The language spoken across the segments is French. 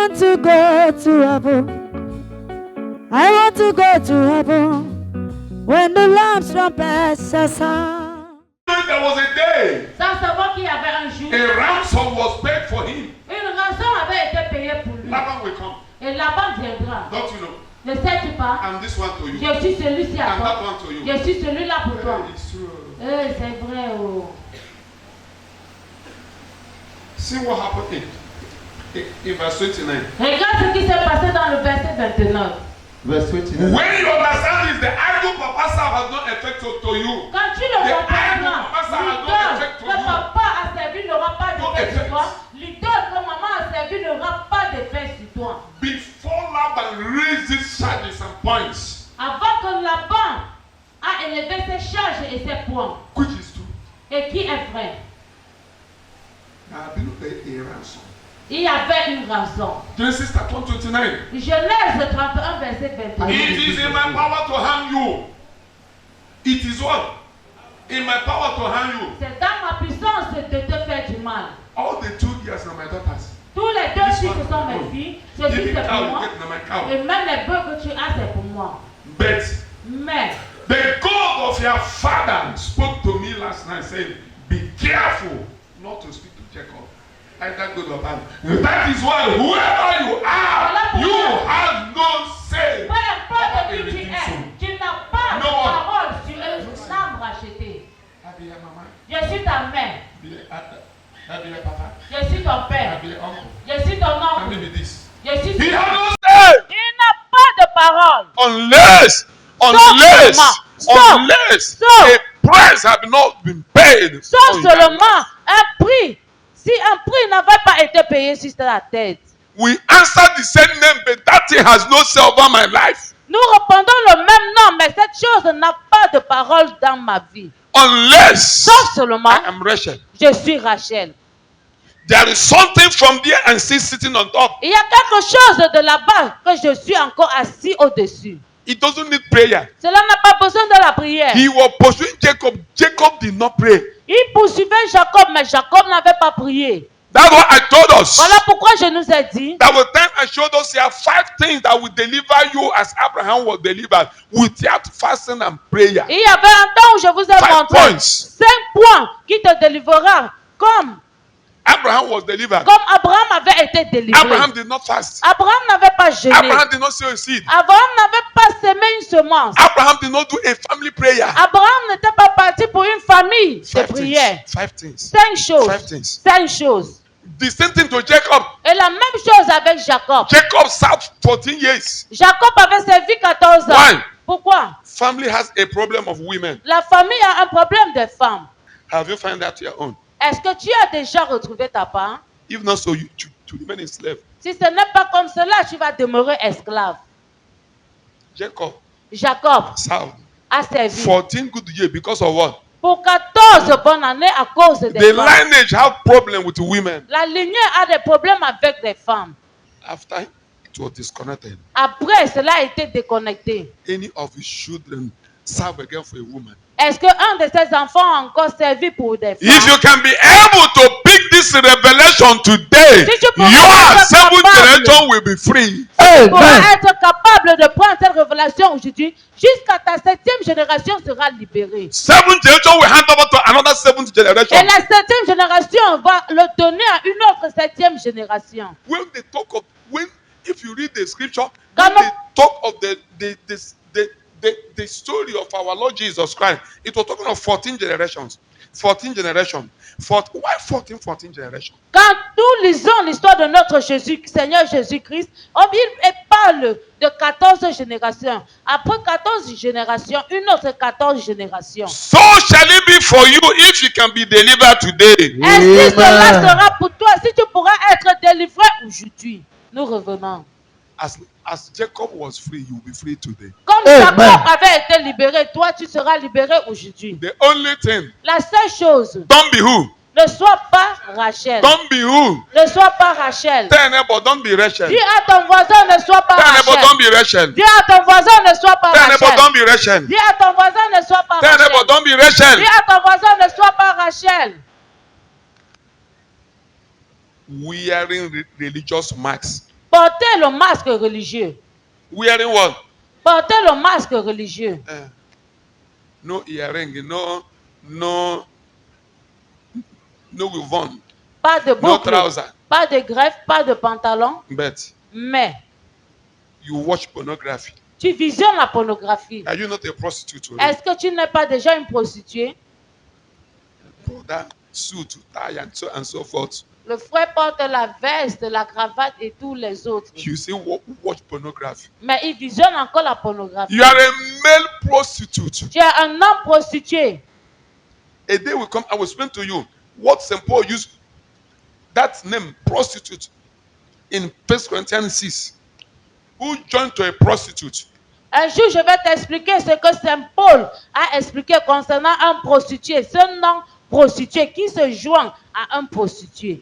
want to go to heaven. I want to go to heaven when the lamb's trumpet shall sound. There was a day Ça c'est moi qui avait un jour. a ransom was paid for him. Une rançon avait été payée pour lui. Laban will come. Et Laban viendra. Don't you know? Ne sais-tu pas? And this one to you. Je suis celui-ci à And that toi. one to you. Je suis celui-là pour toi. It's true. C'est vrai. Oh. See what happened in verse 29. Regarde ce qui s'est passé dans le verset 29. Verse 29. When you understand this, the idol papa has no effect to you. Quand tu le The comprendras, idol papa has no l'idole effect to que you. papa a servi n'aura pas No d'effet sur effect. toi. L'idole que maman a servi n'aura pas d'effet sur toi. Before Laban raised these charges and points, Avant que Laban a élevé ses charges et ses points, which is true, et qui est vrai, there have been a ransom. il y avait une rançon. Genesis 31:29. Genèse 31, verset 21. It is in my power to harm you. It is what? In my power to harm you. C'est dans ma puissance de te faire du mal. All the 2 years are my daughters. Tous les deux filles, ce sont mes filles. Ceci, Even c'est pour cow you moi. get na my cow. Et même les bœufs que tu as, c'est pour moi. But Mais the God of your father spoke to me last night saying, be careful not to speak to Jacob. Either good or bad. That is why whoever you are, you have no say. peu importe about qui tu everything es, soon. tu n'as pas de No one. parole sur un âme rachetée. Happy mama. Je suis ta mère. Happy papa. Je suis ton père. Happy uncle. Je suis ton And oncle. maybe this. Je suis He ton... has no say Il n'a pas de parole. unless Stop. a price have not been paid. Sauf on your seulement un prix. Si un prix n'avait pas été payé sur ta tête. We answer the same name, but that thing has no say over my life. Nous répondons le même nom, mais cette chose n'a pas de parole dans ma vie. Unless Sauf seulement, I am Rachel. je suis Rachel. There is something from there and still sitting on top. Il y a quelque chose de là-bas que je suis encore assis au-dessus. It doesn't need prayer. Cela n'a pas besoin de la prière. He was pursuing Jacob. Jacob did not pray. Il poursuivait Jacob, mais Jacob n'avait pas prié. That's what I told us. Voilà pourquoi je nous ai dit, That was time I showed us here 5 things that will deliver you as Abraham was delivered without fasting and prayer. il y avait un temps où je vous ai 5 montré points. 5 points qui te délivrera comme Abraham was delivered. Abraham avait été délivré. Abraham did not fast. Abraham n'avait pas jeûné. Abraham did not sow a seed. Abraham n'avait pas semé une semence. Abraham did not do a family prayer. Abraham n'était pas parti pour une famille de 5 prière. things. 5 things. 5 choses. 5 things. 5 choses. The same thing to Jacob. Et la même chose avec Jacob. Jacob served 14 years. Jacob avait servi 14 ans. Why? Pourquoi? Family has a problem of women. La famille a un problème de femmes. Have you found that your own? Est-ce que tu as déjà retrouvé ta part? If not so, you to remain a slave. Si ce n'est pas comme cela, tu vas demeurer esclave. Jacob Jacob served a servi 14 good years because of what? pour 14 bonnes années à cause des The femmes. lineage have problem with women. La lignée a des problèmes avec les femmes. After it was disconnected, Après, cela a été déconnecté. any of his children serve again for a woman. Est-ce qu'un de ses enfants a encore servi pour des If femmes? you can be able to pick this revelation today, Si tu pourras your être 7th capable- generation will be free. Pour être capable de prendre cette révélation aujourd'hui, jusqu'à ta 7e génération sera libérée. 7th generation will hand over to another 7th Et generation. la 7e génération va le donner à une autre 7e génération. When they talk of if you read the scripture, Quand when they talk of the story of our Lord Jesus Christ, it was talking of 14 generations. 14 generations. Why 14 generations? Quand nous lisons l'histoire de notre Seigneur Jésus-Christ, il parle de 14 générations. Après 14 générations, une autre 14 générations. So shall it be for you if you can be delivered today. Ainsi cela sera pour toi si tu pourras être délivré aujourd'hui. Nous revenons. As Jacob was free, you will be free today. Comme Jacob avait été libéré, toi tu seras libéré aujourd'hui. The only thing, La seule chose, don't be who? ne sois pas Rachel. Don't be who? Ne sois pas Rachel. Tell neighbor, don't be Rachel. Dis à ton voisin, ne sois pas Tell neighbor, Rachel. don't be Rachel. Dis à ton voisin, ne sois pas Tell neighbor, Rachel. don't be Rachel. Dis à ton voisin, ne sois pas Tell neighbor, Rachel. don't be Rachel. Dis à ton voisin, ne sois pas Rachel. Wearing religious marks Portez le masque religieux. Wearing what? Portez le masque religieux. No earring, no weavon, Pas de no boucle, trouser. pas de greffe, pas de pantalon. But Mais you watch pornography. tu visionnes la pornographie. Are you not a prostitute already? Est-ce que tu n'es pas déjà une prostituée? Brother, suit, tie, and so forth. Le frère porte la veste, la cravate et tous les autres. You say watch pornography. Mais il visionne encore la pornographie. You are a male prostitute. Tu es un homme prostitué. A day will come, I will explain to you what St. Paul used that name, prostitute, in 1 Corinthians 6. Who joined to a prostitute? Un jour, je vais t'expliquer ce que Saint Paul a expliqué concernant un prostitué. Ce nom prostitué qui se joint à un prostitué.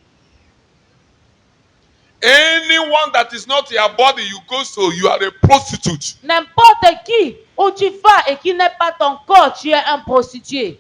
Anyone that is not your body, you go so, you are a prostitute. N'importe qui où tu vas et qui n'est pas ton corps, tu es un prostitué.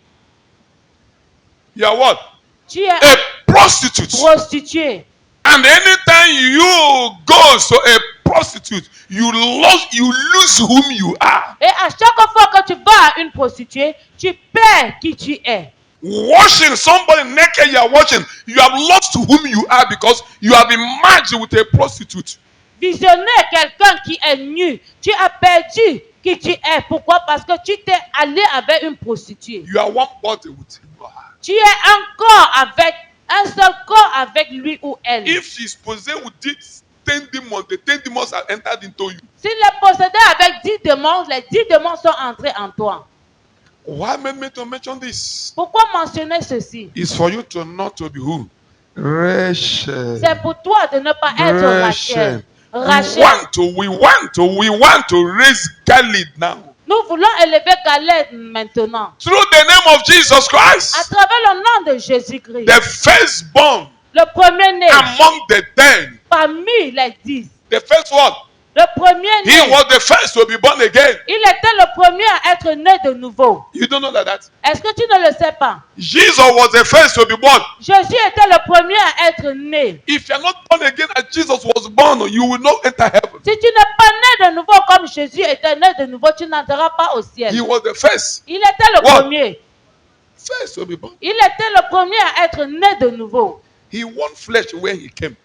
You are what? Tu es A un prostitute. prostitué. And anytime you go so a prostitute, you lose whom you are. Et à chaque fois que tu vas à une prostituée, tu perds qui tu es. Watching somebody naked, you are watching. You have lost whom you are because you have been merged with a prostitute. Visionner quelqu'un qui est nu, tu as perdu qui tu es. Pourquoi? Parce que tu t'es allé avec une prostituée. You are one body with him or her. Tu es un seul corps avec lui ou elle. If she is possessed with these 10 demons, the 10 demons have entered into you. S'il est possédé avec 10 démons, les 10 démons sont entrés en toi. Why made me to mention this? Pourquoi mentionner ceci? It's for you to not to be who? Rachel. C'est pour toi de ne pas être Rachel. Rachel. We want to raise Galilee now. Nous voulons élever Galette maintenant. Through the name of Jesus À Christ, travers le nom de Jésus-Christ. the firstborn Le premier-né among the 10. parmi les 10. The first one. Le premier-né. He was the first to be born again. Il était le premier à être né de nouveau. You don't know that? Est-ce que tu ne le sais pas? Jesus was the first to be born. Jésus était le premier à être né. If you are not born again as Jesus was born, you will not enter heaven. Si tu n'es pas né de nouveau comme Jésus était né de nouveau, tu n'entreras pas au ciel. He was the first. Il était le What? premier. First to be born. Il était le premier à être né de nouveau. He won flesh when he came.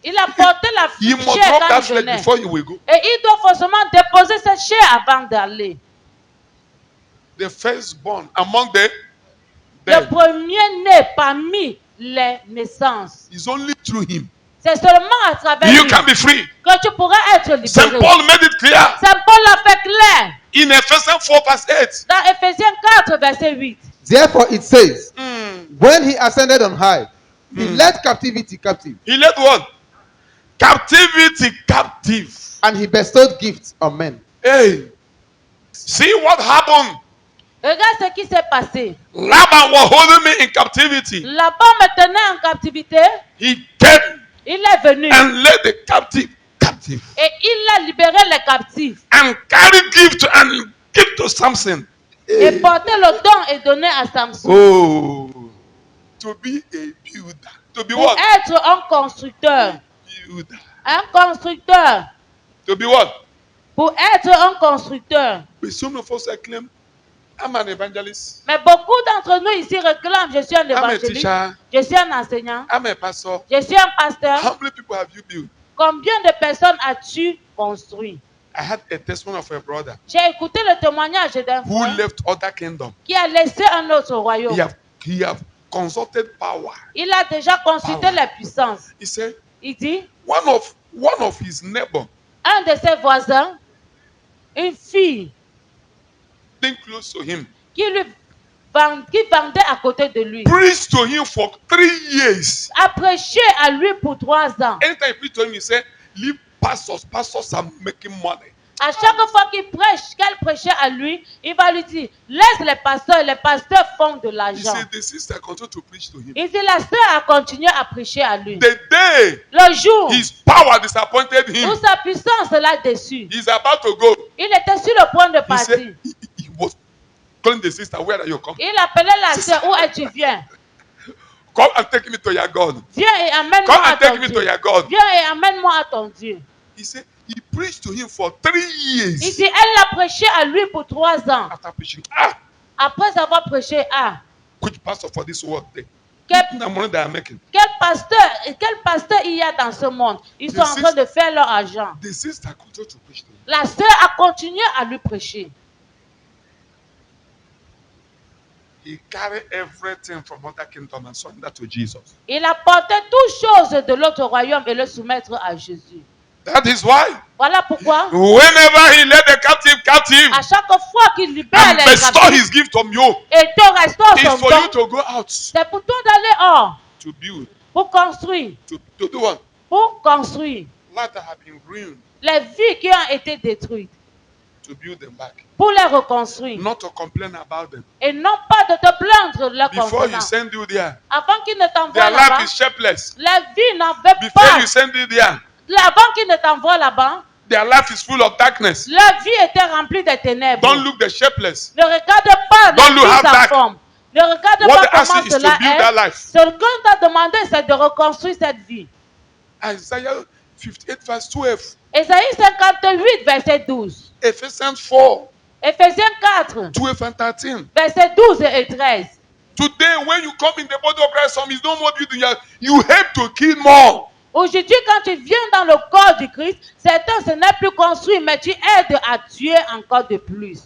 Il a porté la You must chair drop quand that il flesh venait. before you will go. Et il doit forcément déposer cette chair avant d'aller. The firstborn among the Le 10. premier-né parmi les naissances. It's only through him. C'est seulement à travers You lui can be free. que tu pourras être St. libéré. Paul made it clear Saint Paul l'a fait clair in Ephesians 4 verse 8. dans Éphésiens 4, verset 8. Therefore it says, when he ascended on high, he led captivity captive, He led what? Captivity captive. and he bestowed gifts on men. Hey, see what happened? Regarde ce qui s'est passé. Laban was holding me in captivity. Laban me tenait en captivité. He came Il est venu and led the captive captive et il a libéré les captifs and carried gift and give to Samson. et porté le don et donné à Samson Oh, to be a builder. To be pour what? être un constructeur. Builder. Un constructeur. To be what? Pour être un constructeur. But some of us claim, I'm an evangelist. Mais beaucoup d'entre nous ici réclament, je suis un I'm a évangéliste, teacher. je suis un enseignant, I'm a pastor. je suis un pasteur. How many people have you built? Combien de personnes as-tu construit? I had a testimony of a brother J'ai écouté le témoignage d'un who frère left other kingdom. qui a laissé un autre royaume. He have consulted power. Il a déjà consulté Power. les puissances. He said Il dit, one of his neighbor un de ses voisins, une fille being close to him, qui vendait à côté de lui, preached to him for 3 years. a prêché à lui pour 3 ans. Anytime he preached to him, he said, leave pastors. Pastors are making money. À chaque fois qu'elle prêchait à lui, il va lui dire, laisse les pasteurs font de He l'argent. said the sister continued to preach to him. Il dit, la sœur a continué à prêcher à lui. The day Le jour his power disappointed où him, sa puissance l'a déçu, he's about to go. il était sur le point de He partir. said he was calling the sister, where are you coming? Il appelait la sœur, où est-tu viens? Come and take me to your God. Viens et amène-moi Come à and take ton me to Dieu. your God. Viens et amène-moi à ton Dieu. He said he preached to him for 3 Il years. dit, elle l'a prêché à lui pour 3 ans. After preaching, Après avoir prêché à which pastor for this world thing? quel, The money they are making. quel pasteur il y a dans ce monde? Ils sont en train de faire leur argent. The sister continued to preach to him. La sœur a continué à lui prêcher. He carried everything from other kingdom and surrendered to Jesus. Il apportait toutes choses de l'autre royaume et le soumettre à Jésus. That is why Voilà pourquoi, whenever he led the captive à chaque fois qu'il libère and les bestow captifs his gift on you, et te restaure it's son for you don, to go out c'est pour toi d'aller hors, to build, pour construire, to do what? pour construire Lives that have been ruined, les vies qui ont été détruites, to build them back. pour les reconstruire. Not to complain about them. Et non pas de te plaindre de leur Before you concernant. send you there, Avant qu'ils ne t'envoient their là-bas, life is shapeless. la vie n'en veut Before pas. you send it there, Avant qu'ils ne t'envoient là-bas, their life is full of darkness. leur vie était remplie de ténèbres. Don't look the shapeless. Ne regarde pas Don't la look vie how sans dark. forme. Ne regarde What pas they ask comment you is to cela build that est. life. Ce qu'on t'a demandé, c'est de reconstruire cette vie. Isaiah 58 verse 12. Ésaïe 58, verset 12. Ephesians 4, Éphésiens 4, 12 and 13. verset 12 et 13. Today, when you come in the body of Christ, some is no more building. You help to kill more. Aujourd'hui, quand tu viens dans le corps du Christ, certains, ce n'est plus construit, mais tu aides à tuer encore de plus.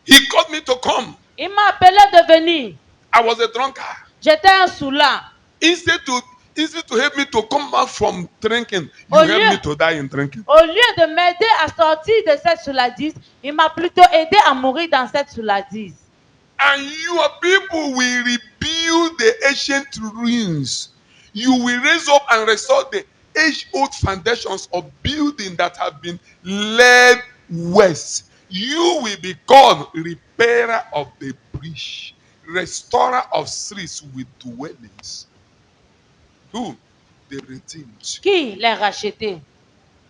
He called me to come. Il m'a appelé de venir. I was a drunkard. J'étais un saoulant. Instead to help me to come back from drinking, you Au help lieu- me to die in drinking. Au lieu de m'aider à sortir de cette souladise, il m'a plutôt aidé à mourir dans cette souladise. And your people will rebuild the ancient ruins. You will raise up and restore the age-old foundations of buildings that have been laid waste. You will be called repairer of the breach, restorer of streets with dwellings. Who? The redeemed. Qui les racheté?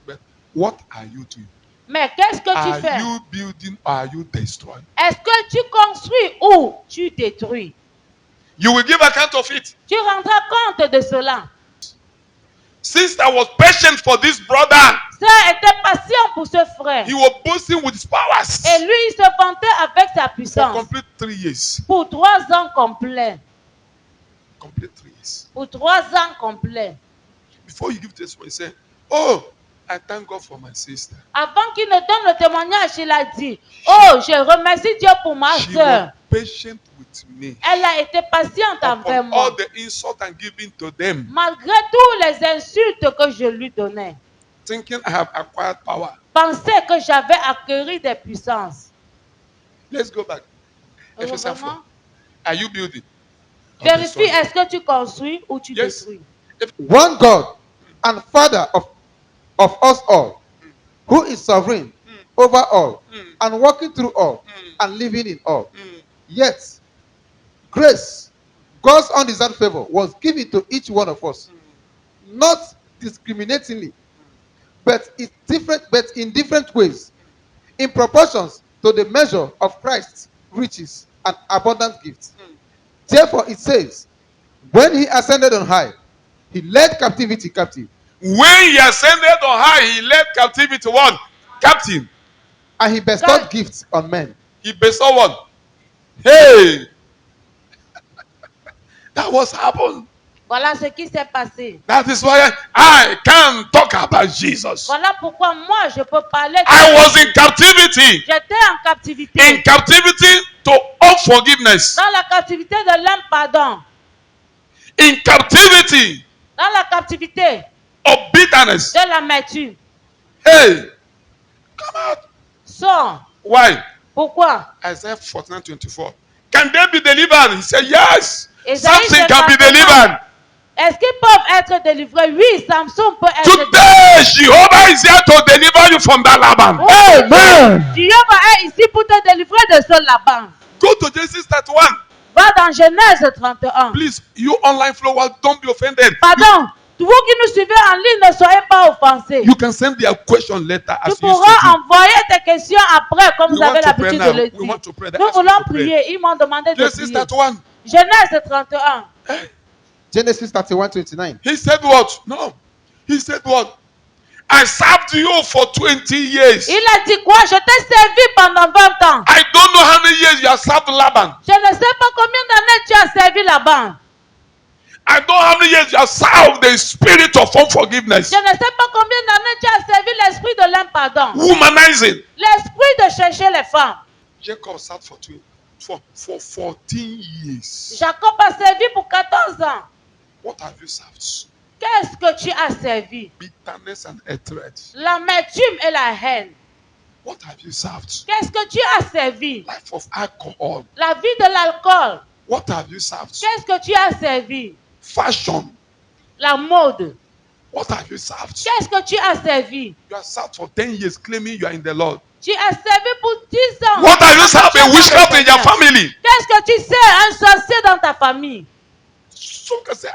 But what are you doing? Mais qu'est-ce que tu Are fais? you building or are you destroying? Est-ce que tu construis ou tu détruis? You will give account of it. Tu rendras compte de cela. Sister was patient for this brother. Sœur était patient pour ce frère. He was boasting with his powers Et lui, il se vantait avec sa for puissance. complete 3 years. Pour 3 ans complets. Complete 3 years. Pour 3 ans complets. Before you give testimony, say, "Oh, I thank God for my sister." Avant qu'il ne donne le témoignage, il a dit, oh, je remercie Dieu pour ma She sœur. was patient with me. Elle a été patiente envers Upon moi. all the insult and giving to them, Malgré tous les insultes que je lui donnais. thinking I have acquired power. Pensais que j'avais acquis des puissances. Let's go back. Ephesians 4. Vraiment? Are you building? Or Vérifie, destroying? est-ce que tu construis ou tu Yes. détruis? One God and Father of us all, who is sovereign over all and working through all and living in all. Yet, grace, God's undeserved favor, was given to each one of us, not discriminatingly, but in different ways, in proportions to the measure of Christ's riches and abundant gifts. Therefore, it says, when he ascended on high, he led captivity captive, When he ascended on high, he led captivity one captive. and he bestowed God- gifts on men. He bestowed one. Hey, that was happened. Voilà ce qui s'est passé. That is why I can talk about Jesus. Voilà pourquoi moi je peux parler I de was in captivity. J'étais en captivité. In captivity to unforgiveness. Dans la captivité de l'impardon. In captivity Dans la captivité of bitterness. de l'amertume. Hey, come out. Sors. Why? Pourquoi? Isaiah 49:24. Can they be delivered? He said, yes. Esaïe Something can be 54. delivered. Est-ce qu'ils peuvent être délivrés? Oui, Samson peut être délivré. Today, Jehovah is here to deliver you from that Laban. Amen. Jéhovah est ici pour te délivrer de ce Laban. Go to Genesis 31. Va dans Genèse 31. Please, you online followers, don't be offended. Pardon, vous qui nous suivez en ligne, ne soyez pas offensés. You can send their question later Tu as you used to pourras do. envoyer tes questions après, comme We vous avez want to pray l'habitude now. de le We dire. want to pray. They Nous ask you voulons to pray. prier. Ils m'ont demandé de Genesis prier. 31. Genèse 31. Genesis 31:29. He said what? No. He said what? I served you for 20 years. Il a dit quoi? Je t'ai servi pendant 20 ans. I don't know how many years you have served Laban. Je ne sais pas combien d'années tu as servi Laban. I don't know how many years you have served the spirit of unforgiveness. Je ne sais pas combien d'années tu as servi l'esprit de l'impardon. Womanizing. L'esprit de chercher les femmes. Jacob served for 14 years. Jacob a servi pour 14 ans. What have you served? Qu'est-ce que tu as servi? Bitterness and hatred. L'amertume et la haine. What have you served? Qu'est-ce que tu as servi? Life of alcohol. La vie de l'alcool. What have you served? Qu'est-ce que tu as servi? Fashion. La mode. What have you served? Qu'est-ce que tu as servi? You have served for 10 years claiming you are in the Lord. Tu as servi pour 10 ans. What have you served? A witchcraft in your family. Qu'est-ce que tu sais? Un sorcier dans ta famille. Some can say,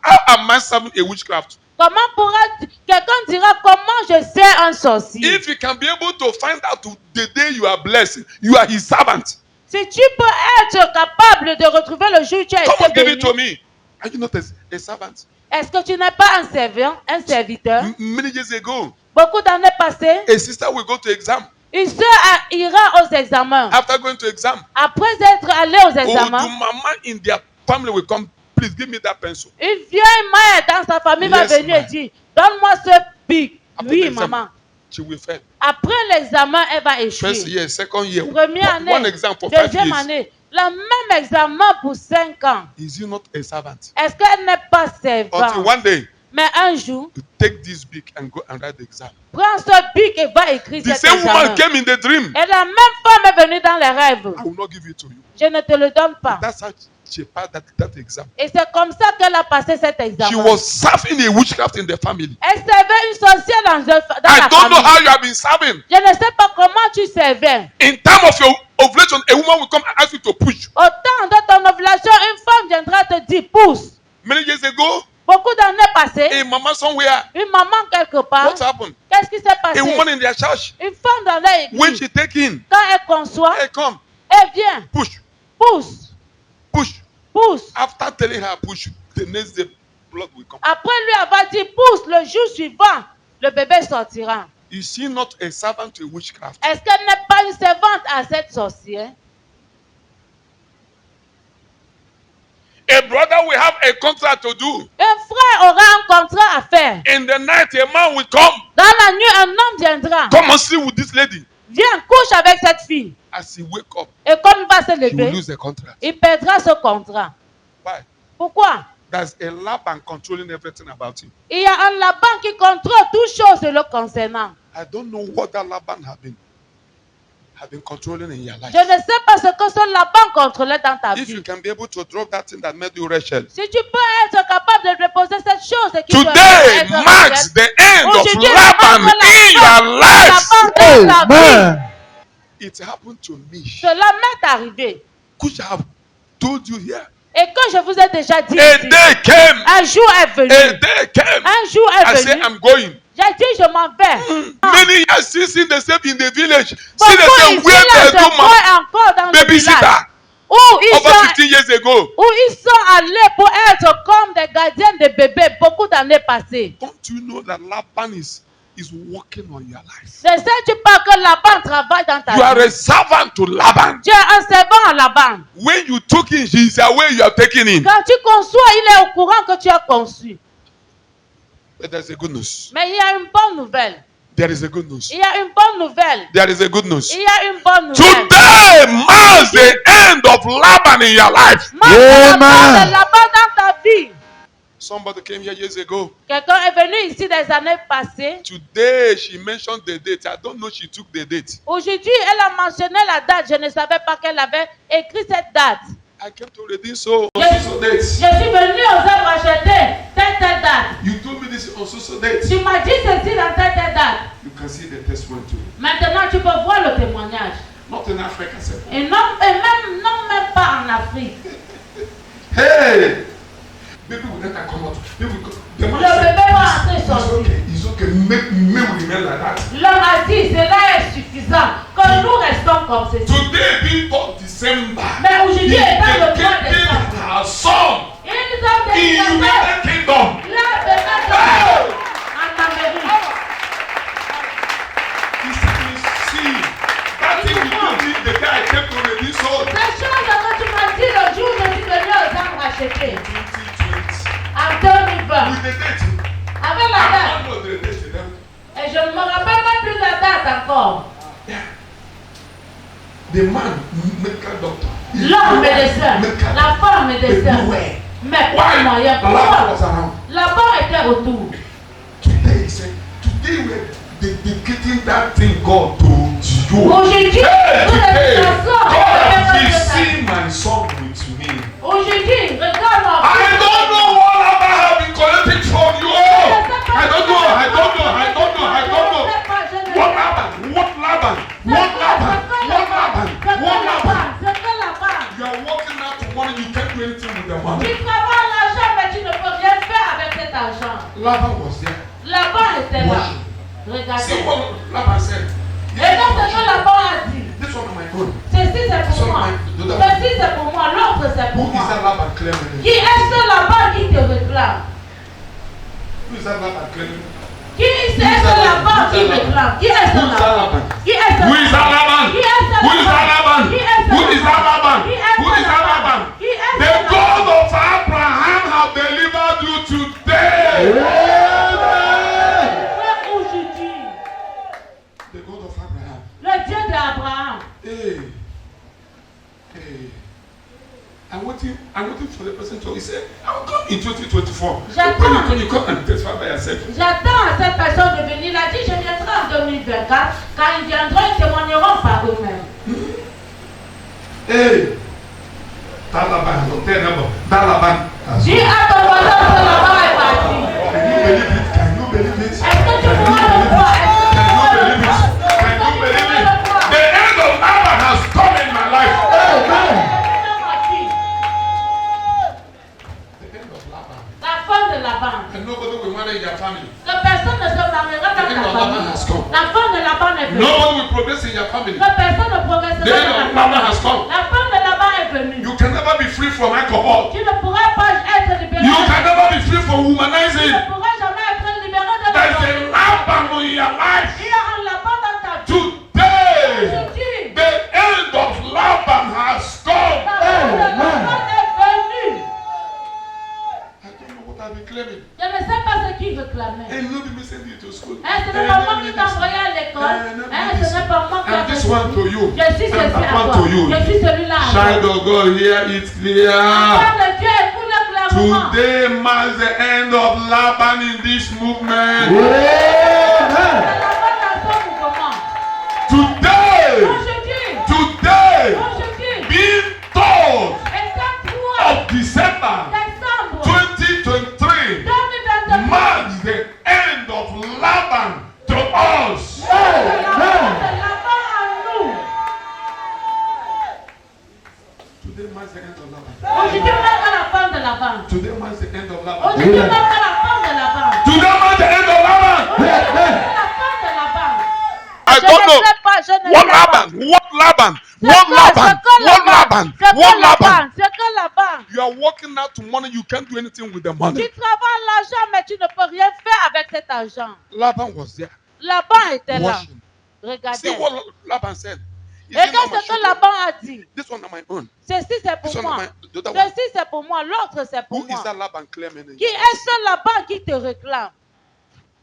how am I serving a witchcraft? Comment quelqu'un dira comment je sais un sorcier? If you can be able to find out the day you are blessed, you are his servant. Si tu peux être capable de retrouver le jour où tu as Come on, été give it to béni, me. Are you not a servant? est-ce que tu n'es pas un servant, un serviteur? Many years ago, Beaucoup d'années passées, a sister will go to exam. une sœur ira aux examens. After going to exam, Après être allée aux oh, the examens, mama in their family will come. Please give me that pencil. une vieille mère dans sa famille va Yes, venir et ma'am. dire, donne-moi ce bic. After Oui, the exam, maman. she will fail. Après l'examen, elle va First échouer. year, second year, Première one année, exam for 5 deuxième years. année, le même examen pour 5 ans. Is he not a servant? Est-ce qu'elle n'est pas Until servante? one day, Mais un jour, you take this book and go and write the exam. prends ce bic et va écrire The cet same woman examen. came in the dream. Et la même femme est venue dans les rêves. I will not give it to you. Je ne te le donne pas. That's how she passed that exam. Et c'est comme ça qu'elle a passé cet She examen. was serving a witchcraft in the family. Elle servait une sorcière dans I la don't know famille. how you have been serving. Je ne sais pas comment tu servais. In time of your ovulation, a woman will come and ask you to push. Au temps de ton ovulation, une femme viendra te dire pousse. Many years ago, Beaucoup d'années passées, a mama somewhere, une maman quelque part, what happened? qu'est-ce qui s'est passé? A woman in their church, Une femme dans when l'église, she take in, quand elle conçoit, hey, come, elle vient, push, pousse, push. pousse. After telling her push, the next day, blood will come. Après lui avoir dit pousse, le jour suivant, le bébé sortira. Is she not a servant to witchcraft? Est-ce qu'elle n'est pas une servante à cette sorcière? A brother will have a contract to do. Un frère aura un contrat à faire. In the night, a man will come. Dans la nuit, un homme viendra. Come and sleep with this lady. Viens, couche avec cette fille. As he wake up, Et comme il va se he will lever, lose the contract. il perdra ce contrat. Why? Pourquoi? There's a Laban controlling everything about him. Il y a un Laban qui contrôle toutes choses le concernant. I don't know what that Laban have been controlling in your life. Je ne sais pas ce que ce Laban contrôlait dans ta If you vie. can be able to drop that thing that made you Rachel. Si tu peux être capable de déposer cette chose qui peut Today être marks the end of Aujourd'hui, Laban marque la in fin your life. de Laban dans ta vie. Amen. It happened to me. Cela m'est arrivé. Could I have told you here? Et que je vous ai déjà dit A ici, day came. un jour est venu. A day came. Un jour I est said, venu. I'm going. J'ai dit, je m'en vais. Many years still seeing the same in the village. See Beaucoup the same ici, where là, they se do my voient encore dans le village. babysitter Où ils, over sont, 15 years ago. où ils sont allés pour être comme des gardiens de bébés beaucoup d'années passées. Don't you know that Laban is working on your life? Ne sais-tu pas que Laban travaille dans ta You are vie? a servant to Laban. Tu es un servant à Laban. When you took in, he is aware you are taking in. Quand tu conçois, il est au courant que tu as conçu. But there's a good news. Mais il y a une bonne nouvelle. There is a good news. Il y a une bonne nouvelle. There is a good news. Il y a une bonne nouvelle. Today marks the end of Laban in your life. Marque la fin Amen. de Laban dans ta vie. Somebody came here years ago. Quelqu'un est venu ici des années passées. Today she mentioned the date. I don't know she took the date. Aujourd'hui, elle a mentionné la date. Je ne savais pas qu'elle avait écrit cette date. I came to redeem so. Je suis venu aux œuvres acheter telle date. You told me this on so date. Tu m'as dit ceci dans telle date. You can see the testimony too. Maintenant, tu peux voir le témoignage. Not in Africa, sir. Et même pas en Afrique. Hey! Maybe we let her come out. Maybe we the man Le said, bébé va entrer it's sortir. okay. It's okay. Make we remain like that. L'homme a dit, cela est suffisant. Que nous restons comme ceci. Today being 4 December. Mais aujourd'hui, étant le mois de décembre, a son Ils ont in des enfants. United Kingdom. Là, de Hey! en Amérique. He said, "You see, that thing you told me the day I came to release soul." Ces choses que tu m'as dit le jour où je suis venu aux âmes rachetées. 2020. En 2020. With the date. Avec la I date. don't know the date. Et je ne me rappelle même plus la date encore. Yeah. The man, medical doctor. L'homme médecin. Medical. La femme médecin. But nowhere. Mais Why? pas moyen. Lava Pourquoi? was around. Là-bas était autour. Today, he said, today we're dedicating that thing God to you. Aujourd'hui, Hey, nous today, les chansons. God has seen my son with me. Aujourd'hui, regarde mon I don't know what Lava have been collecting from you. I don't know. What happened? What happened? C'est que là-bas. You are working out to money, you can't do anything with the Tu money. travailles l'argent, mais tu ne peux rien faire avec cet argent. Lava was there. Là-bas était là. Watching. See Regardez. what Lava said. Regarde ce que là-bas a dit. This one on my own. Ceci c'est pour moi. Ceci c'est pour moi. L'autre c'est Who pour is that moi. Lava claiming? Qui est ce là-bas qui te réclame? Who is that Lava claiming? Qui est ce là-bas qui réclame? Qui est ce là-bas? Qui est ce Who is that Laban? Qui est ce Who is that Laban? Qui est ce Who is that Laban? Qui est Who is ce that Laban? Qui est The ce God of Abraham have delivered you today. aujourd'hui? The God of Abraham. Le Dieu d'Abraham. Hey. I'm waiting for the person to. He said, I will come in 2024. J'attends. When you come and testify by yourself. J'attends à cette personne de venir. Il a dit, je viendrai en 2024. Quand ils viendront, ils témoigneront par eux-mêmes. Hey. That Laban, that Laban. Dis à ton voisin que là-bas est parti. Can you believe it? Est-ce que tu pourras le voir? Can you believe it? The end of Laban has come in my life. The end of Laban. La fin de la banque. And nobody will marry in your family. Que personne ne se mariera dans The end ta of Laban famille. has come. La fin de la banque est venue. Nobody will progress in your family. Que personne ne progressera The end dans of ta Laban famille. has come. La fin de la banque est venue. You can never be free from alcohol. Tu ne pourras pas être libéré. You can never be free from Tu womanizing. ne pourras jamais être libéré de la There's a banque. Laban in your life. Il y a un lapin dans ta vie. Today, Aujourd'hui, the end of Laban has come. la fin de la banque est venue. I don't know what I've been claiming. Je ne sais pas ce qu'il réclamait. And nobody may send you to school. Hein, ce n'est pas moi qui t'ai envoyé à l'école. Hein, ce n'est pas moi qui And ai this fait one to you. Je suis And ceci that à one toi. to you. Je suis celui-là à Child toi. of God, hear it clear. Enfant de Dieu, écoute-le clairement. Today marks the end of Laban in this movement. C'est la fin de son mouvement. Today, Aujourd'hui, being told et quand toi, of December décembre 2023 2023, marks the end of Laban to us. c'est la fin de la fin à nous. Today marks the end of Laban. Aujourd'hui, marque la fin de la fin. Today marks the end of Laban. Aujourd'hui, marque la fin de la fin. Today marks the end of Laban. Aujourd'hui, marque la fin de la fin. I Je don't ne know. sais pas, je ne What sais pas. Laban? What Laban? C'est What que- Laban? c'est que What la Laban? banque. C'est que What la Laban? banque. C'est que la banque. You are working out to money, you can't do anything with the Tu money. travailles l'argent, mais tu ne peux rien faire avec cet argent. Laban was there La banque était là. watching. See Regardez. what Laban said. He said, Regarde "Mama, ce que show la me. banque a dit. This one on my own. Ceci c'est This pour one on moi. my the other one. Ceci c'est pour moi. L'autre c'est pour Who is moi. that Laban claiming? Qui est ce là-bas qui te réclame?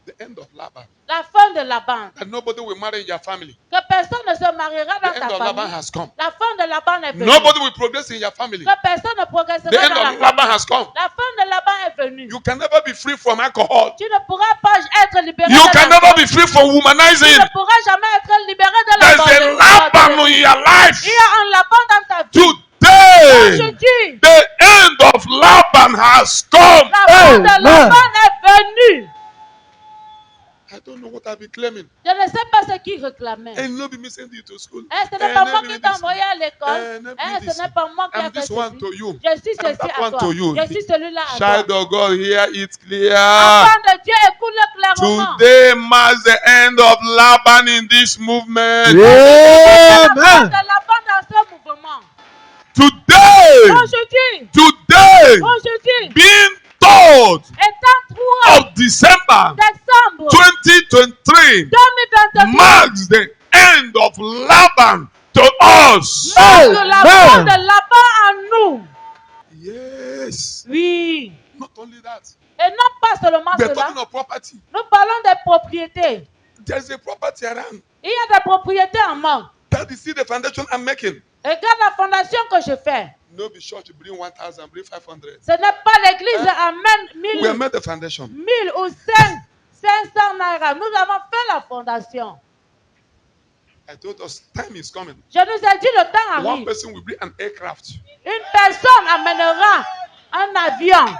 The end of Laban. La fin de la banque. That nobody will marry in your family. Que personne ne se mariera dans The end ta of Laban famille. has come. La fin de la banque est venue. Nobody will progress in your family. Que personne ne progressera The dans end la of Laban famille. has come. La fin de la banque est venue. You can never be free from alcohol. Tu ne pourras pas être libéré You de can la never be free from Tu womanizing. ne pourras jamais être libéré de la There's a Laban in your life. Il y a un lapin dans ta vie. Today, Aujourd'hui, the end of Laban has come. la fin de Laban est venue. I don't know what I've been claiming. Je ne sais pas ce qu'il réclamait. And nobody may send you to school. Hein, ce n'est pas moi qui t'ai envoyé à l'école. nobody Hein, this. ce n'est pas moi qui ai I'm fait this one ceci. to you. Je suis I'm ceci that à one toi. to you. Je suis celui-là à Child toi. of God, hear it clear. Enfant de Dieu, écoute-le clairement. Today marks the end of Laban in this movement. La fin de Laban dans ce mouvement. Today, Aujourd'hui, being 3rd étant 3 of December décembre 2023, 2023, marks the end of Laban to us. marque la mort de Laban à nous. Yes. Oui. Not only that, Et non pas seulement we're cela, talking of property. nous parlons des propriétés. There's a property around. Il y a des propriétés en manque. That is the foundation I'm making. Regarde la fondation que je fais. No be church bring 1,000, bring 500. Ce n'est pas l'église amène We 1000 have made the foundation. ou 500 naira. Nous avons fait la fondation. I told us time is coming. Je nous ai dit le temps One arrive. person will bring an aircraft. Une personne amènera un avion.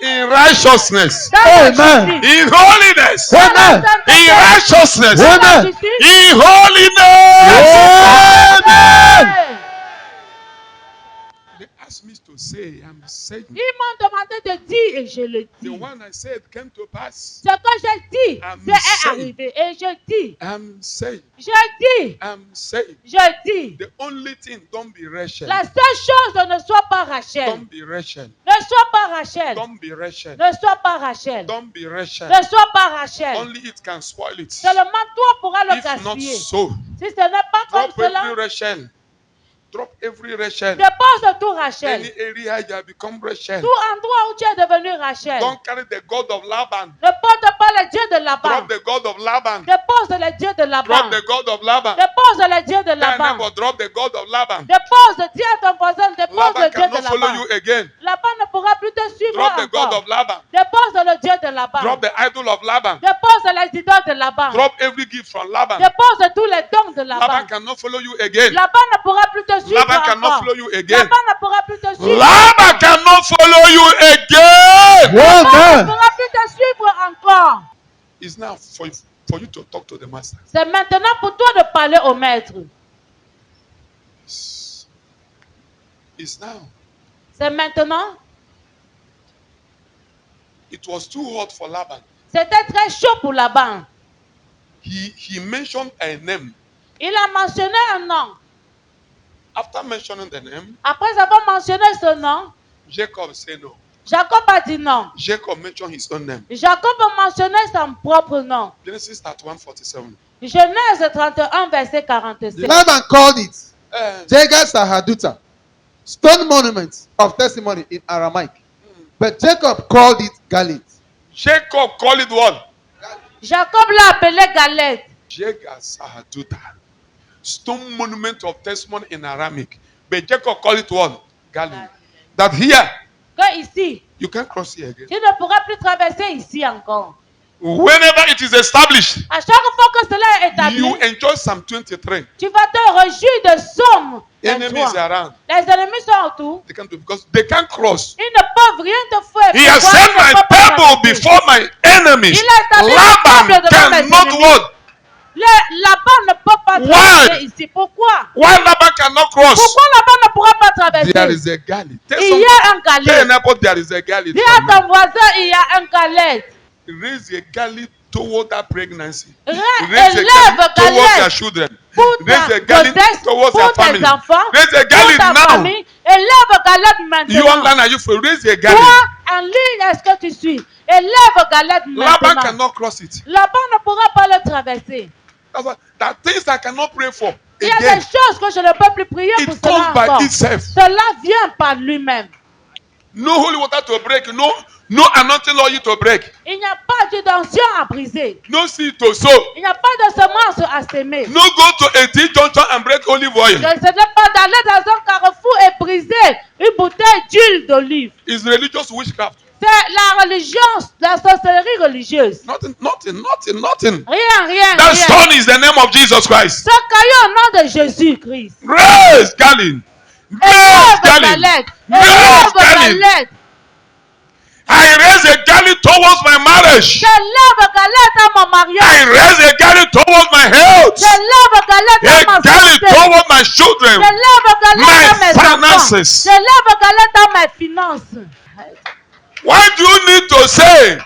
In righteousness, Dans la Amen. justice. in holiness, Dans la Amen. sainteté. in righteousness, Dans la Amen. justice. in holiness. Amen. They asked me to say, I'm saying. Ils m'ont demandé de dire et je le The dis. one I said came to pass. Ce que j'ai dit, I'm c'est saying. arrivé. Et je dis, I'm saying. I'm saying. The only thing, don't be Rachel. La seule chose, ne sois pas Rachel. Don't be Rachel. Ne sois pas Rachel. Don't be Rachel. Ne sois pas Rachel. Don't be Rachel. Ne sois pas Rachel. Only it can spoil it. Seulement toi pourras le If not gaspiller. so, Si ce n'est pas comme drop every cela, Rachel. Drop every Rachel. dépose tout Rachel. Any area you have become Rachel. Tout endroit où tu es devenu Rachel. Don't carry the God of Laban. Ne porte pas le Dieu de Laban. Drop the God of Laban. Dépose le Dieu de Drop Laban. the God of Laban. Dépose le Dieu de Tell Laban. neighbor, drop the God of Laban. Dépose, dis à ton voisin, dépose Laban le Dieu de cannot follow Laban. you again. Laban ne pourra plus te suivre Drop the God encore. of Laban. Dépose le Dieu de Laban. Drop the idol of Laban. Dépose les idoles de Laban. Drop every gift from Laban. Dépose tous les dons de Laban. Laban cannot follow you again. Laban ne pourra plus te suivre Laban cannot encore. follow you again. Laban ne pourra plus te suivre. Laban cannot follow you again. Laban ne Amen. pourra plus te suivre encore. It's now for you to talk to the master. C'est maintenant pour toi de parler au maître. It's now. C'est maintenant. It was too hot for Laban. C'était très chaud pour Laban. He mentioned a name. Il a mentionné un nom. After mentioning the name, Après avoir mentionné ce nom, Jacob said no. Jacob a dit non. Jacob mentioned his own name. Jacob a mentionné son propre nom. Genesis 31:47. Genèse 31, verset 47. Laban called it Uh, Jegar Sahaduta, stone monument of testimony in Aramaic. But Jacob called it Galit. Jacob called it what? Jacob l'a appelé Galette. Jegar Sahaduta. Stone monument of testimony in Aramaic. But Jacob called it what? Galilee. That here, Que ici, you can't cross here again. tu ne pourras plus traverser ici encore. Whenever it is established, À chaque fois que cela est établi, you enjoy Psalm 23. tu vas te réjouir de Somme Enemies 23. around. Les ennemis sont autour. They can't do because they can't cross. Ils ne peuvent rien te faire. He has Pourquoi set ils ne my peuvent pas table traverser? before my enemies. Il a établi Laban la table devant mes cannot ennemis. what? Laban ne peut pas Why? traverser ici. Pourquoi? Why Laban cannot cross? Pourquoi Laban ne pourra pas traverser? There is a galley. Tell Il y a un tell your galet. neighbor there is a galley. Dis à ton voisin, il y a un galet. Raise a galley toward that pregnancy. Élève Raise a galley towards galet their children. pour Raise ta a galley grossesse, towards pour their tes family. enfants, Raise a pour galley ta now. famille. Élève galet You maintenant. online are you for raise a galley? Toi, en ligne, est-ce que tu suis? Élève galet Laban maintenant. cannot cross it. Laban ne pourra pas le traverser. That's why there are things I cannot pray for. Il y a Again, des choses que je ne peux plus prier pour it cela comes by encore. itself. Cela vient par lui-même. No holy water to break. No anointing oil to break. Il n'y a pas d'onction à briser. No seed to sow. Il n'y a pas de semence à s'aimer. No go to a tea junction and break olive oil. Je ne sais pas d'aller dans un carrefour et briser une bouteille d'huile d'olive. It's religious witchcraft. C'est la religion, la sorcellerie religieuse. Nothing. Rien. That stone is the name of Jesus Christ. Ce caillou au nom de Jésus-Christ. Raise Galilee. Raise Élève Galilee. Galette. Raise Élève Galilee. Galette. I raise a Galilee towards my marriage. J'élève Galette à mon I mariage. raise a Galilee towards my health. J'élève Galette A à ma Galilee santé. towards my children. J'élève Galette à My mes enfants. finances. J'élève Galette à mes finances. Why do you need to say?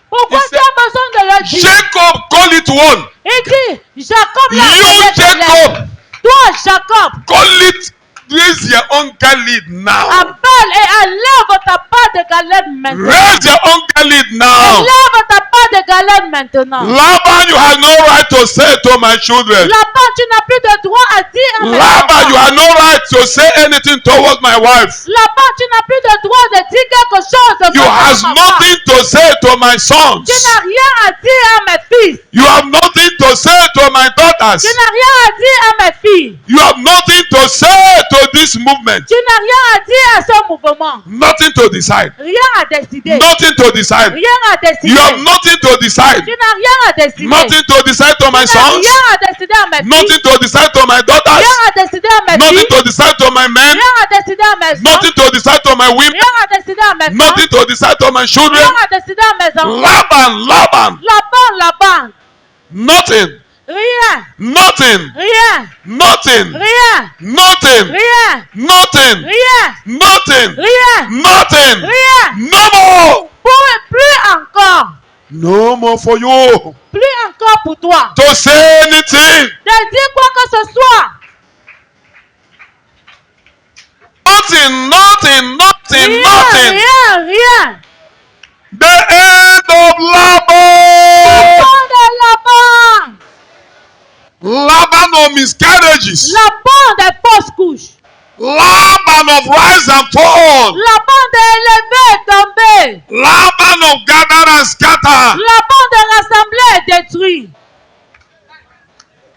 Pourquoi He tu as besoin de le dire? Jacob call it one. Il dit, Jacob l'a You appelé Galette. Jacob Toi, Jacob, call it raise your own Galilee now. Appelle et enlève ta part de galette maintenant. Raise your own Galilee now. Enlève ta part de galette maintenant. Laban, you have no right to say to my children. Laban, tu n'as plus de droit à dire à mes Laban, you enfants. have no right to say anything towards my wife. Laban, tu n'as plus de droit de dire quelque chose. You concernant have ma femme. nothing to say to my sons. Tu n'as rien à dire à mes fils. You have nothing to say to my daughters. Tu n'as rien à dire à mes filles. You have nothing to say to this movement. Tu n'as rien à dire à ce mouvement. Nothing to decide. Rien à décider. Nothing to decide. Rien à décider. You have nothing to decide. Tu n'as rien à décider. Nothing to decide to my Tu n'as sons. rien à décider à mes filles. Nothing to decide to my daughters. Rien à décider à mes Nothing filles. to decide to my men. Rien à décider à mes enfants. Nothing to decide to my women. Rien à décider à mes femmes. Nothing to decide to my children. Rien à décider à mes enfants. Laban. Laban. Nothing. Rien. Nothing. Rien. Nothing. Rien. Nothing. Rien. Nothing. Rien. Nothing. Rien. Nothing. Rien. No more. Plus encore. No more for you Plus encore pour toi. to say anything. De dire quoi que ce soit. Nothing. Rien. The end of Laban. Laban de Laban. Laban of miscarriages. Laban des fausses couches. Laban of rise and fall. Laban de élevé et tombé. Laban of gather and scatter. Laban de rassembler et détruire.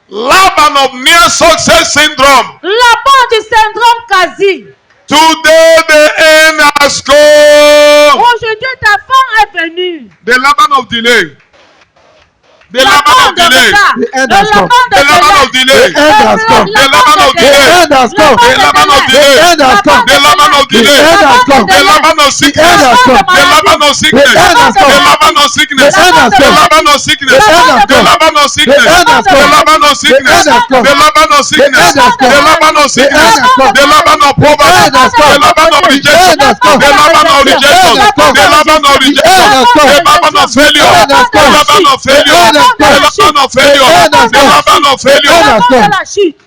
Laban of near success syndrome. Laban du syndrome quasi. Today the end has come. Aujourd'hui, ta fin est venue. The Laban of delay. The Laban Laban of de delay. retard. The end Le has come. Laban de The Laban délai. of delay. The end has come. The Laban of The delay. end has come. The Laban of The delay. end has come. The Laban of The delay. end has come. The Laban of The end sickness. has come. The Laban of sickness. The end has The come. Laban of sickness. The end has The come. Laban of sickness. The end has The come. Laban of sickness. The end has The come. Laban of The sickness. end has come. The Laban of sickness. The end has come. The Laban of The end sickness. has come. The Laban of poverty. The end has come. The Laban of The rejection. end has come. The Laban of rejection. The end has come. The Laban of The end rejection. has come. The Laban of failure. The end has The come. Laban of failure. The end has The come. Laban of failure. The end has The come. Laban of The end failure. has Laban come. de la chute.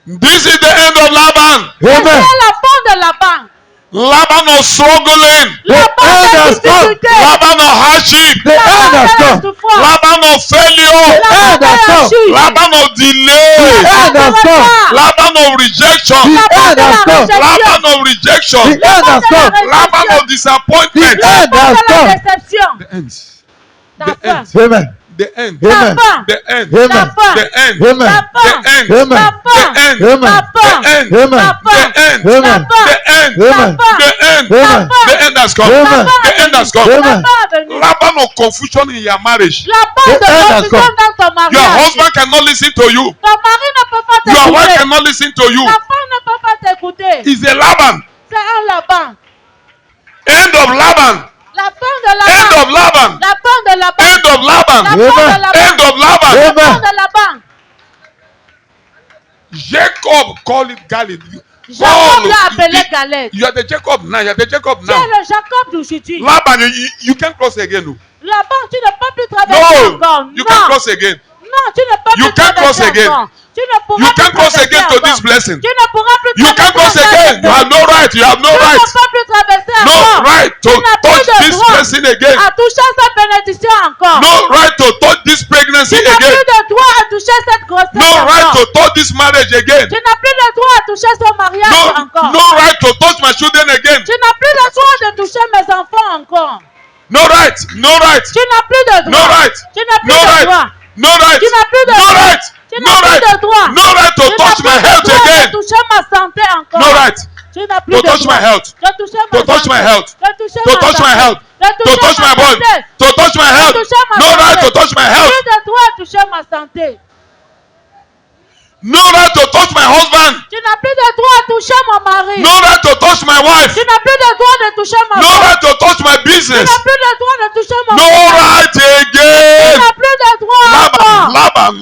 This is the end of Laban. C'est Amen. la fin de Laban. Laban of struggling. The Laban end de has come. difficulté. Laban of hardship. The end has Laban de come. souffrance. Laban of failure. Laban de end has la come. chute. Laban of delay. The end has come. Laban of rejection. The Laban end de has la come. rejection. Laban of rejection. The end has come. Laban of The disappointment. end Laban has de la come. déception. The end. Ta The fin. end. Amen. The end. Ta Amen. fin. The end. Amen. Ta fin. The end. Amen. Ta fin. The end. Amen. Ta fin. The end. Amen. Ta fin. The end. Amen. Ta fin. The end. Ta Amen. fin. The end. Amen. Ta fin. The end. Amen. The end has come. Amen. The end has come. Amen. Laban est venu. Laban of confusion in your marriage. Laban de The end has confusion come. dans ton Your mariage. husband cannot listen to you. Ton mari ne peut pas Your wife t'écouter. cannot listen to you. Ta femme ne peut pas t'écouter. It's a Laban. C'est un Laban. End of Laban. La fin de End Laban. of Laban. La fin de Laban. End of La Laban. fin de Amen. Laban. End of Laban. La fin Amen. de Laban. Jacob call it Galilee. Jacob l'a appelé Galette. You are the Jacob now. You are the Jacob Tu es now. le Jacob d'aujourd'hui. Laban, you can't cross again. No, Laban, tu ne peux plus traverser encore. you can't Non. cross again. Non, tu ne peux You plus can't cross traverser again. encore. Tu ne pourras You plus can't cross traverser again to encore. this blessing. Tu ne pourras plus You can't cross traverser again. You have no right. You have no Tu ne right. peux plus traverser No encore. right to Tu n'as plus touch de this droit blessing again. à toucher cette bénédiction encore. No right to touch this pregnancy Tu n'as again. plus de droit à toucher cette grossesse No right encore. to touch this marriage again. Tu n'as plus de droit à toucher ce mariage encore. No right to touch my children again. Tu n'as plus le droit de toucher mes enfants encore. No right. No right. Tu n'as plus de No droit. right. Tu n'as plus No de right. droit. No right. Tu n'as plus de No droit. right. Tu No n'as plus right. de droit. No right to Tu n'as touch plus my de health droit de again. toucher ma santé encore. No right. Tu n'as plus To de touch droit my health. de toucher ma To touch my santé. health. De toucher To ma touch my santé. health. De To toucher touch ma my body. santé. To touch my health. toucher ma No santé. right to touch my health. Plus de droit à toucher ma santé. No right to touch my husband. Tu n'as plus de droit à toucher mon mari. No right to touch my wife. Tu n'as plus de droit de toucher ma No femme. right to touch my Tu business. n'as plus de droit de toucher mon No business. right Tu again. n'as plus de droit encore. Laban.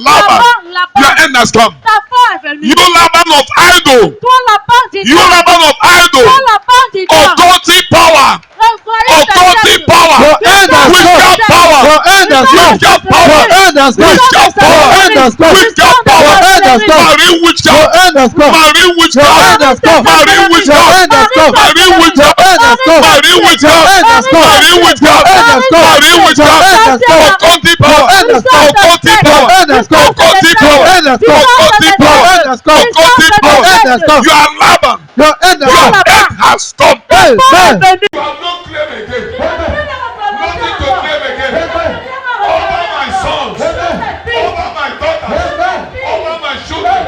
Your Laban. end has come. Ta fin est venue. You Laban of idol. Toi, Laban, dis You Laban of idol. Toi, Laban, dis Occultic power. Occultic power. Your end has Witchcraft come. power. Your end has come. Witchcraft power. Your end has come. Witchcraft Your power. end has come. Witchcraft power. Your end has come. Marine Your witchcraft. end has come. Marine Your end has witchcraft. come. Marine Your witchcraft. end has come. Marine Your witchcraft. end has come. Marine Your witchcraft. end has come. Marine witchcraft. Your end has come. Marine witchcraft. Your end has come. Occultic Your power. end has come. Occultic Your power. end has come. Occultic Your power. end has come. Occultic Your power. end has come. Occultic Your power. end has come. You are Laban. Your end has Your come. end has come. Amen. You have no claim again. Nothing to claim again. Over my sons. Over my daughters. Over my children.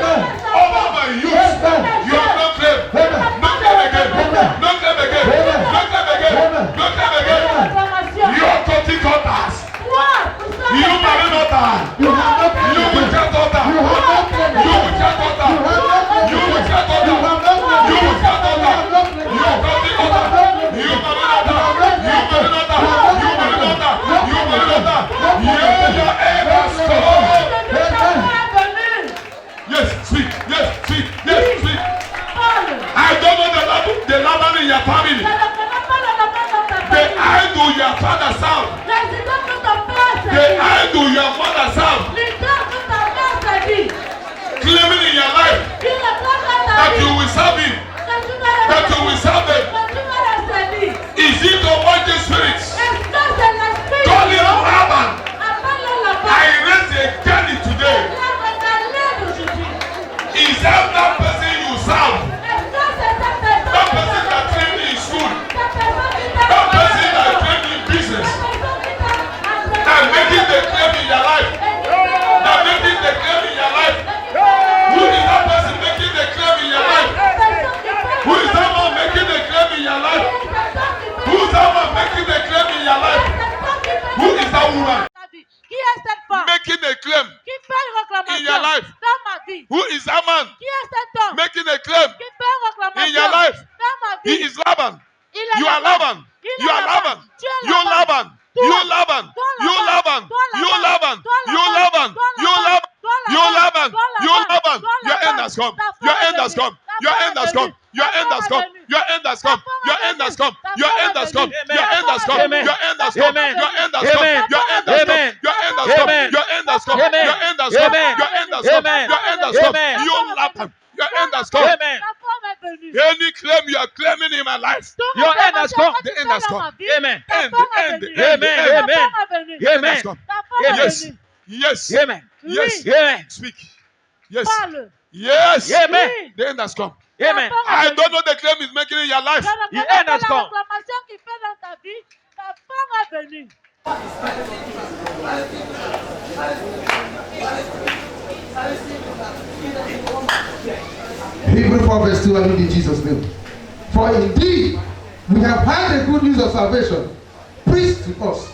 Over my youth. You have no claim. No claim again. No claim again. No claim again. No claim again. You are occultic daughters. You marine daughter. You witchcraft daughter. You witchcraft daughter. You witchcraft daughter. You witchcraft daughter. You occultic daughter. You marine daughter. You marine daughter. You marine daughter. You marine daughter. Your end has come. Yes, sweet. Yes, sweet. Yes, sweet. I don't know the Laban in your family. They idol your father's house. They idol your mother's house. Claiming in your life that you will serve him. That you will serve them. Is it the Holy Spirit? Call him Laban. I raise a Kelly today. Is that person you serve? That person that trained in school? That person that trained in business? That making the claim in your life? That making the claim in your life? Who is that person making the claim in your life? Who is that man making the claim in your life? Who is that man making the claim in your life? Who is that woman Qui est cette femme making a claim qui fait une réclamation in your life? dans ma vie? Who is that man Qui est cet homme making a claim qui fait une réclamation in your life? dans ma He vie? is Laban. Il est You are Laban. Il est You are Laban. Tu es You Laban. Toi. You Laban. Toi, You Laban. Toi, You Laban. Toi, You Laban. Toi, You Laban. Toi, You Laban. Toi, You Laban. Toi, Your end has come. Ta Your femme end est has come. venue. Your Ta end femme has est come. venue. Your Ta end has femme come. est venue. Your end has Ta come. femme Your est end has venue. come. Ta Your femme end est has come. venue. Your end has come. Amen. Your end has come. Amen. Your end has come. Amen. Your end has come. Amen. Your end has come. Amen. Your end has come. Amen. Your end has come. Amen. Your end has come. Amen. Your end has come. Amen. You Laban. Your end has come. Ta femme est venue. Any claim you are claiming in my life. Ton Your end has come. réclamation The que tu end fais has dans come. ma vie, Amen. ta End. femme est End. venue. End. Ta End. femme est venue. The end has come. Ta femme est Yes. venue. Yes. Amen. Yes. Oui. Amen. Speak. Yes. Parle. Yes. Amen. The end has come. Amen. I don't know the claim he's making in your life. Je ne connais pas la réclamation qu'il fait dans ta vie. Ta femme est venue. Hebrew 4 verse 2, I read in Jesus' name. For indeed, we have heard the good news of salvation preached to us,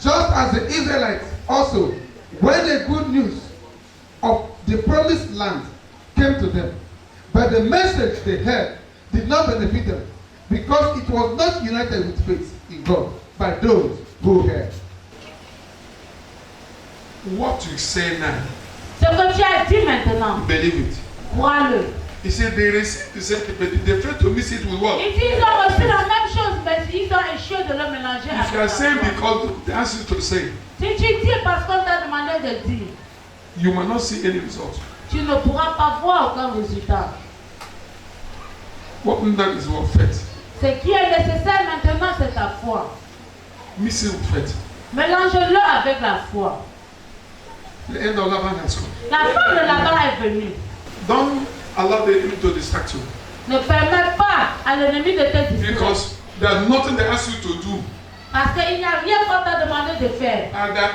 just as the Israelites also, when the good news of the promised land came to them. But the message they heard did not benefit them, because it was not united with faith in God by those who heard. What you say now, Ce que tu as dit maintenant, believe it. crois-le. He said they received the same thing, but they failed to mix it with what? Ils disent, ils ont reçu la même chose, mais ils ont échoué de le mélanger If avec you are la saying foi. because they asked you to say, Si tu dis parce qu'on t'a demandé de dire, you will not see any result. tu ne pourras pas voir aucun résultat. What that is what faith. Ce qui est nécessaire maintenant, c'est ta foi. Mix it with faith. Mélange-le avec la foi. The end of Laban has come. La femme de Laban est venue. Don't allow the enemy to distract you. Ne permets pas à l'ennemi de te distraire. Because there's nothing they ask you to do. Parce qu'il n'y a rien qu'on t'a demandé de faire. Either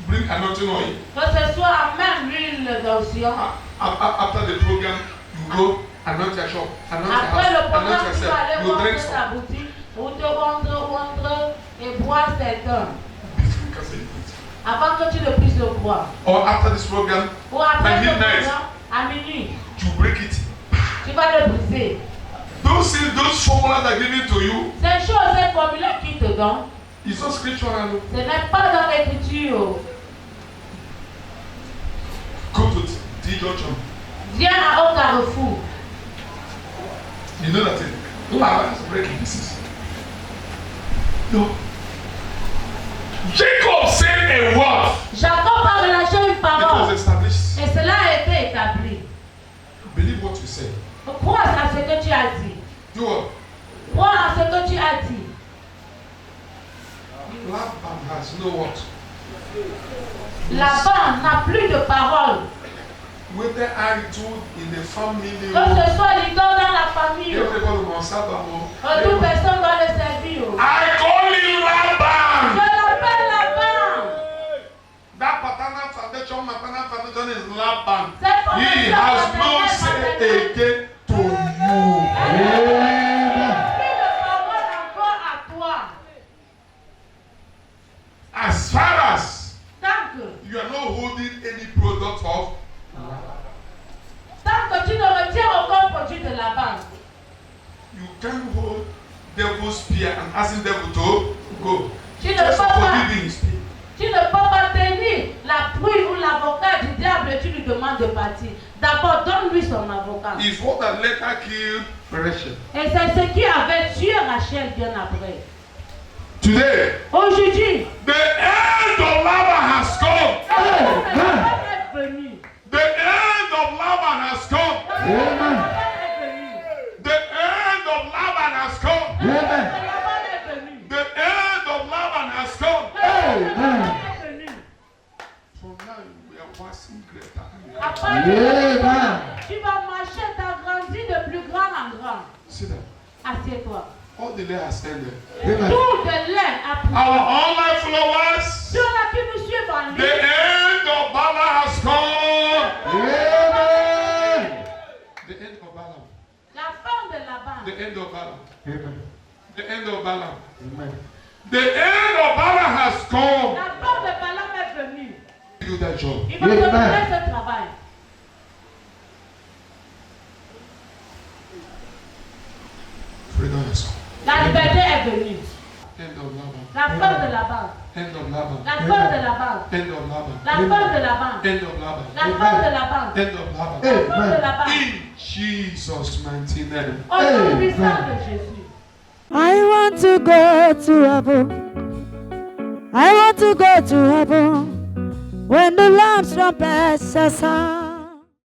bring anointing oil. Que ce soit même l'huile d'onction. After the program, you go anoint your shop, anoint your Après le house, programme, anoint tu vas aller yourself, you voir drink ta some. boutique pour te rendre et boire certains. Before you can say it. Avant que tu ne puisses le boire. Or after this program, Ou après At ce midnight. programme, à minuit, you break it. tu vas le briser. Those things, those formulas are given to you. Ces choses, ces formules qui te donnent, It's not scriptural. ce n'est pas dans l'écriture. Go to the junction. Viens au carrefour. You know that thing. Life is breaking pieces. No. Jacob said a word. Jacob a relâché une It parole. was established. Et cela a été établi. believe what you say. Crois à ce que tu as dit. Do what? Crois à ce que tu as dit. Laban has no what? Laban n'a plus de parole. Whether attitude in the family, Que ce soit l'idole dans la famille, everybody must have a more. toute personne doit le servir. I call him Je Laban. l'appelle Laban. That paternal foundation, maternal foundation is Laban. Cette fondation He has no paternelle, say maternelle. again to you. Plus de parole encore à toi. As far as Tant que you are not holding any product of, tu ne retiens aucun produit de Laban, you can't hold devil's spear and asking devil to go. tu ne Just peux pas. forgiving his spear. Tu ne peux pas tenir la prude ou l'avocat du diable et tu lui demandes de partir. D'abord, donne-lui son avocat. Is what that later killed Rachel. Et c'est ce qui avait tué Rachel bien après. Today, Aujourd'hui, the end of Laban has come. Laban est venu. The end of Laban has come. Laban est venu. The end of Laban has come. Laban est venu. The end of Laban has come. Laban est venu. From now we are passing greater. Après, tu vas marcher, t'agrandir de plus grand en grand. See that? Assieds-toi. All the day has ended. Tout de lait a pris. Our online followers, Ceux-là qui nous suivent en the ligne, end of Balaam has come. The end of Balaam. la fin de Laban. The end of Balaam. The end of Balaam. The end of Balaam has come. La fin de Balaam est venue. Do that job. Il va te donner ce travail. Freedom has come. La liberté est venue. End of Laban. La fin de Laban. End of Laban. La fin de Laban. End of Laban. La fin de Laban. End of Laban. La fin de Laban. End of Laban. La fin de Laban. In Jesus' mighty name. Au nom puissant de Jésus. I want to go to heaven. I want to go to heaven when the lamb's trumpet shall sound.